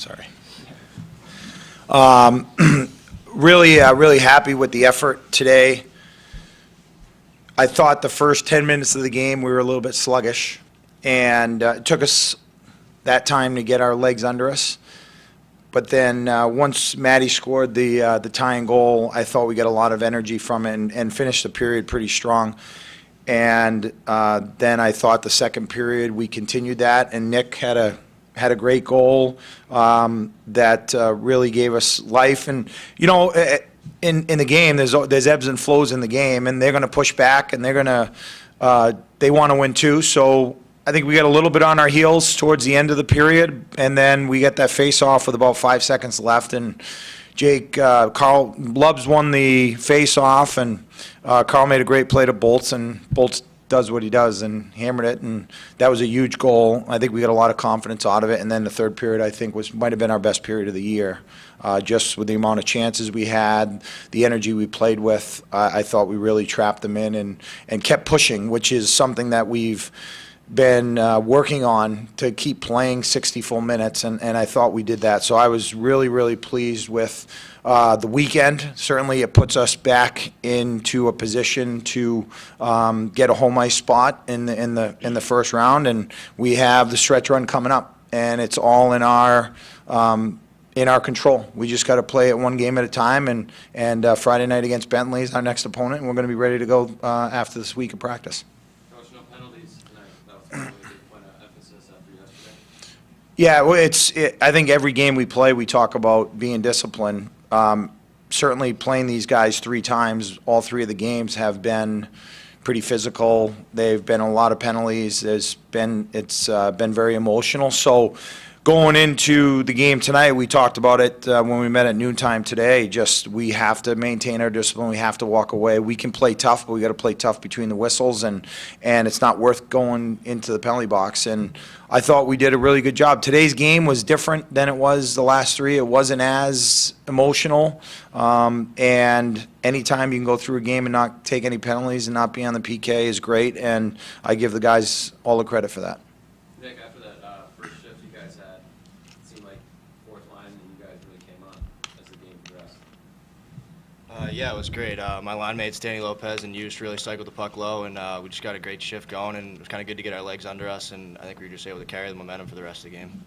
Sorry. Really happy with the effort today. I thought the first 10 minutes of the game we were a little bit sluggish, and it took us that time to get our legs under us. But then once Maddie scored the tying goal, I thought we got a lot of energy from it and finished the period pretty strong. And then I thought the second period we continued that, and Nick had a great goal that really gave us life. And you know, in the game, there's ebbs and flows in the game, and they're going to push back, and they want to win too. So I think we got a little bit on our heels towards the end of the period, and then we get that face-off with about 5 seconds left, and Carl Lubbs won the face-off, and Carl made a great play to Bolts, and Bolts does what he does and hammered it, and that was a huge goal. I think we got a lot of confidence out of it, and then the third period I think might have been our best period of the year. Just with the amount of chances we had, the energy we played with, I thought we really trapped them in and kept pushing, which is something that we've been working on to keep playing 60 full minutes, and I thought we did that. So I was really pleased with the weekend. Certainly it puts us back into a position to get a home ice spot in the first round, and we have the stretch run coming up, and it's all in our control. We just got to play it one game at a time, and Friday night against Bentley is our next opponent, and we're going to be ready to go after this week of practice. Yeah, well, I think every game we play, we talk about being disciplined. Certainly playing these guys 3 times, all 3 of the games have been pretty physical. They've been a lot of penalties. It's been very emotional. So going into the game tonight, we talked about it when we met at noontime today. Just we have to maintain our discipline. We have to walk away. We can play tough, but we got to play tough between the whistles, and it's not worth going into the penalty box. And I thought we did a really good job. Today's game was different than it was the last 3. It wasn't as emotional. And anytime you can go through a game and not take any penalties and not be on the PK is great. And I give the guys all the credit for that. Nick, after that first shift you guys had, it seemed like fourth line and you guys really came on as the game progressed. Yeah, it was great. My line mates, Danny Lopez and Hughes, really cycled the puck low, and we just got a great shift going, and it was kind of good to get our legs under us, and I think we were just able to carry the momentum for the rest of the game.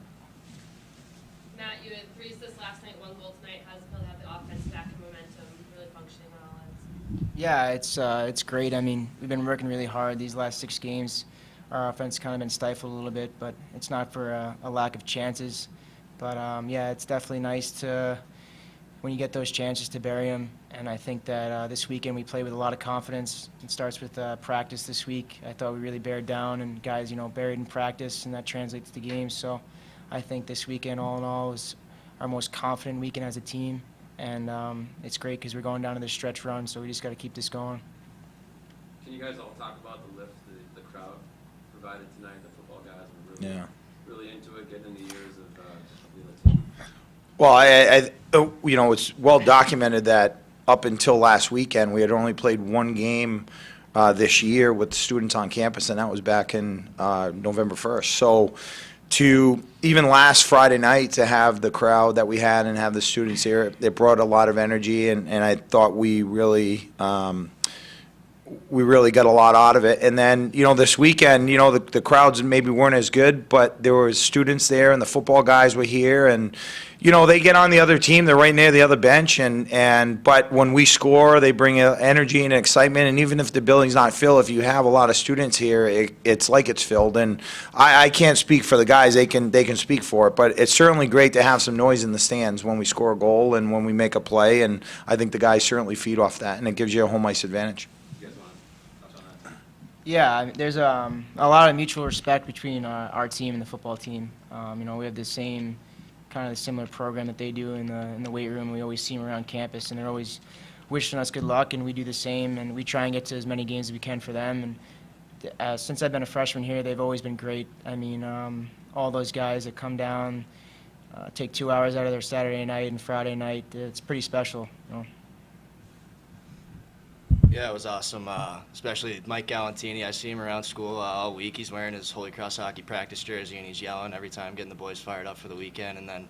Matt, you had 3 assists last night, 1 goal tonight. How's it feel to have the offense back in momentum, really functioning on all ends? Yeah, it's great. I mean, we've been working really hard these last 6 games. Our offense kind of been stifled a little bit, but it's not for a lack of chances. But yeah, it's definitely nice to, when you get those chances, to bury them. And I think that this weekend we played with a lot of confidence. It starts with practice this week. I thought we really bared down, and guys, buried in practice, and that translates to games. So I think this weekend, all in all, was our most confident weekend as a team. And it's great because we're going down to the stretch run, so we just got to keep this going. Can you guys all talk about the lift the crowd provided tonight? The football guys were really into it, getting in the ears of the team. Well, it's well documented that up until last weekend, we had only played 1 game this year with students on campus, and that was back in November 1st. So to even last Friday night to have the crowd that we had and have the students here, it brought a lot of energy, and I thought we really got a lot out of it. And then, this weekend, the crowds maybe weren't as good, but there were students there, and the football guys were here, and they get on the other team. They're right near the other bench, but when we score, they bring energy and excitement. And even if the building's not filled, if you have a lot of students here, it's like it's filled. And I can't speak for the guys; they can speak for it. But it's certainly great to have some noise in the stands when we score a goal and when we make a play. And I think the guys certainly feed off that, and it gives you a home ice advantage. Yeah, there's a lot of mutual respect between our team and the football team. We have the same kind of similar program that they do in the weight room. We always see them around campus, and they're always wishing us good luck, and we do the same, and we try and get to as many games as we can for them. And since I've been a freshman here, they've always been great. I mean, all those guys that come down, take 2 hours out of their Saturday night and Friday night, it's pretty special. Yeah, it was awesome, especially Mike Galantini. I see him around school all week. He's wearing his Holy Cross hockey practice jersey, and he's yelling every time, getting the boys fired up for the weekend. And then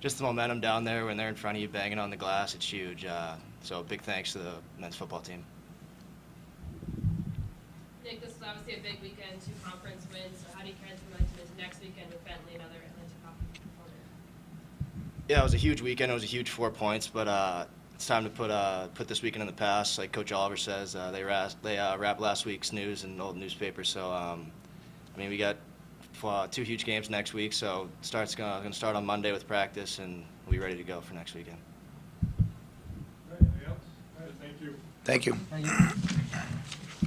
just the momentum down there when they're in front of you banging on the glass, it's huge. So big thanks to the men's football team. Nick, this is obviously a big weekend, 2 conference wins. So how do you carry this momentum into next weekend with Bentley, another Atlantic Conference opponent? Yeah, it was a huge weekend. It was a huge 4 points, but it's time to put this weekend in the past. Like Coach Oliver says, they wrapped last week's news in old newspapers. So I mean, we got 2 huge games next week. So start's gonna start on Monday with practice, and we'll be ready to go for next weekend. All right, anything else? All right, thank you. Thank you. Thank you.